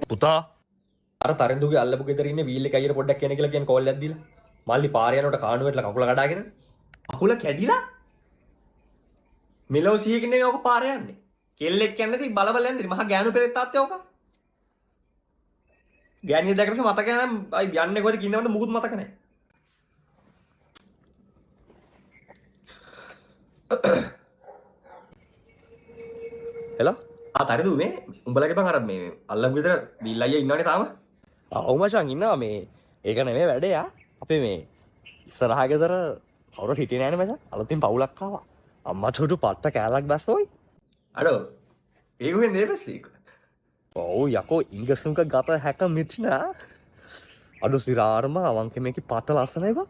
පුතා අර තරන්දුගේ අල්ලපු ගෙදර ඉන්නේ වීල් එක අයියට පොඩ්ඩක් කියන කියලා කියන කෝල් එකක් දීලා මල්ලි පාරේ යනකොට කාණුවෙట్లా කකුල කඩාගෙන කකුල කැඩිලා මෙලෝ සිහියකින් නේ ඔක පාරේ යන්නේ කෙල්ලෙක් යන්නේ නැති බලබල යන්නේ මහා ගෑනු පෙරේත් තාත්තේ ඔක ගෑණිය දැකලා මතක නැහැ අයි යන්නේ කොහෙද කින්නවද මුකුත් මතක නැහැ හෙලා තරදු මේ උඹලගේ බං අර මේ අල්ලපු ගෙදර බිල් අයියා ඉන්නවනේ තාම ඔව් මචං ඉන්නවා මේ ඒක නෙමෙයි වැඩේ අපේ මේ ඉස්සරහා ගෙදර කවුරුත් හිටියේ නෑනේ මචං අලුතින් පවුලක් ආවා අම්මට උඩු පට්ට කෑල්ලක් බැස්සෝයි අඩෝ ඒගොල්ලෝ නේබස්ලීක ඔව් යකෝ ඉංගසුන්ක ගත හැක මිච්නා අඩු සිරාරම අවංක මේකේ පට ලස්සනයි බං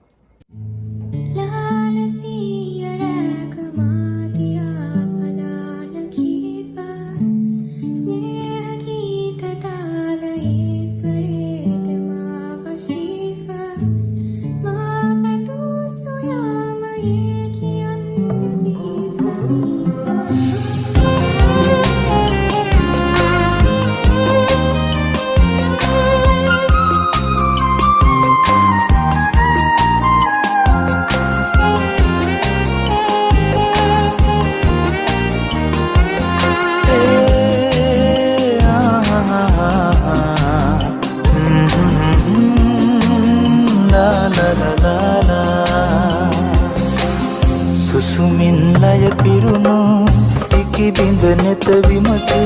සුසුමින් ලය පිරුණු ඉකි බිඳ නෙත විමසු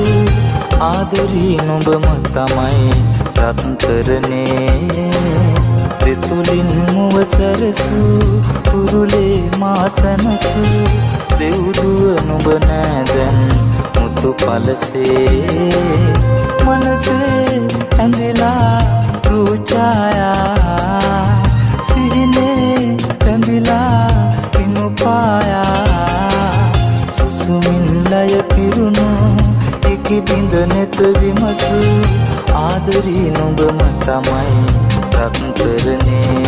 ආදරී නුඹම තමයි රත්තරනේ දෙතුලින් මුව සැරසු තුරුලේ මාසනසු දෙව්දුව නුඹ නෑදැන් මුතු පලසේ මනසේ ඇඳිලා රූචායා සිහිනේ පැඳිලා සුසුමින් ලය පිරුණු ඉකි බිඳ නෙත විමසු ආදරී නුඹම තමයි රත්තරනේ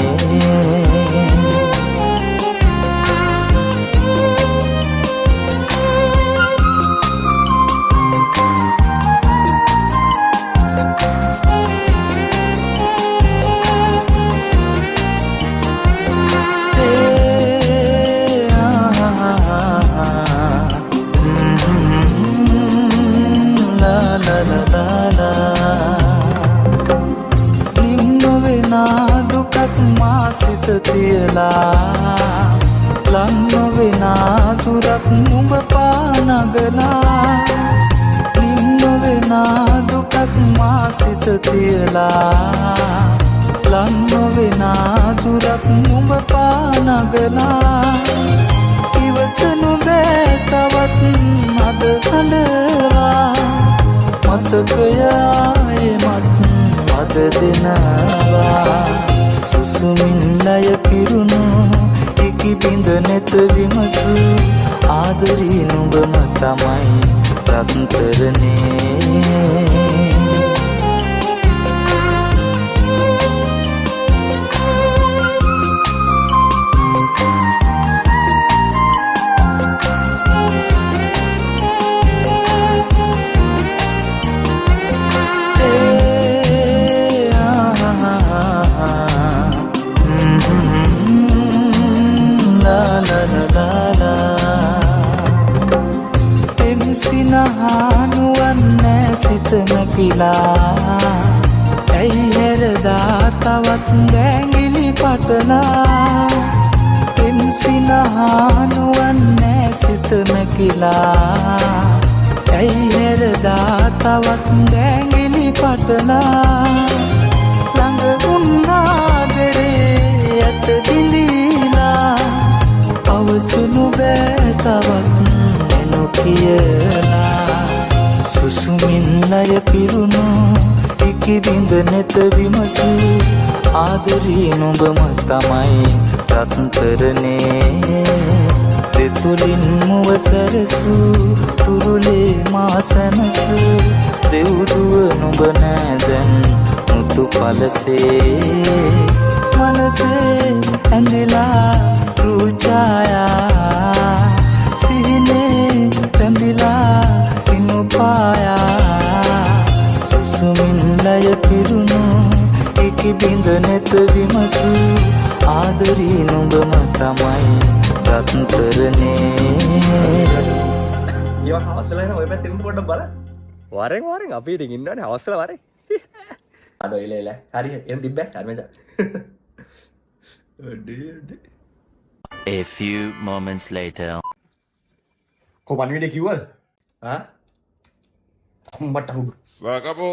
සිත තියලා ලං නොවෙනා දුරක් නුඹ පානගලා නිම් නොවෙනා දුකක් මා සිත තියලා ලං නොවෙනා දුරක් නුඹ පානගලා ඉවසනු බෑ තවත් අද හඬවා මතකයමත් අද දෙනවා සුසුමින් ලය පිරුණු ඉකි බිඳ නෙත විමසු ආදරී නුඹම තමයි රත්තරනේ සිනහනුවන්නේ සිත නැකිලා ඇයි හැරදා තවත් දැඟිලි පටලා එම් සිනහනුවන්නේ සිත නැකිලා ඇයි හැරදා තවත් දැඟිලි පටලා ළඟ උන්නාදරේ ඇත බිඳීලා අවසනු බෑ තවත් කියලා සුසුමින් ලය පිරුණු ඉකි බිඳ නෙත විමසු ආදරී නුඹම තමයි රත්තරනේ දෙතුලින් මුව සැරසු තුරුලේ මාසනසු දෙව්දුව නුඹ නෑදැන් මුතු පලසේ මනසේ ඇඳිලා රූචායා සිහිනේ හසු ආදරී නුඹම තමයි රත්තරනේ ඒවා හවසලා එන ඔය පැත්තෙන් පොඩ්ඩක් බලන්න. වරෙන් අපි ඉතින් ඉන්නවනේ හවසලා වරෙන්. අද එල හරි එන් තිබ්බෑ ධර්මජා. A few moments later. කො පණිවිඩේ කිව්වද? ආ? උඹට අහු. Se acabó.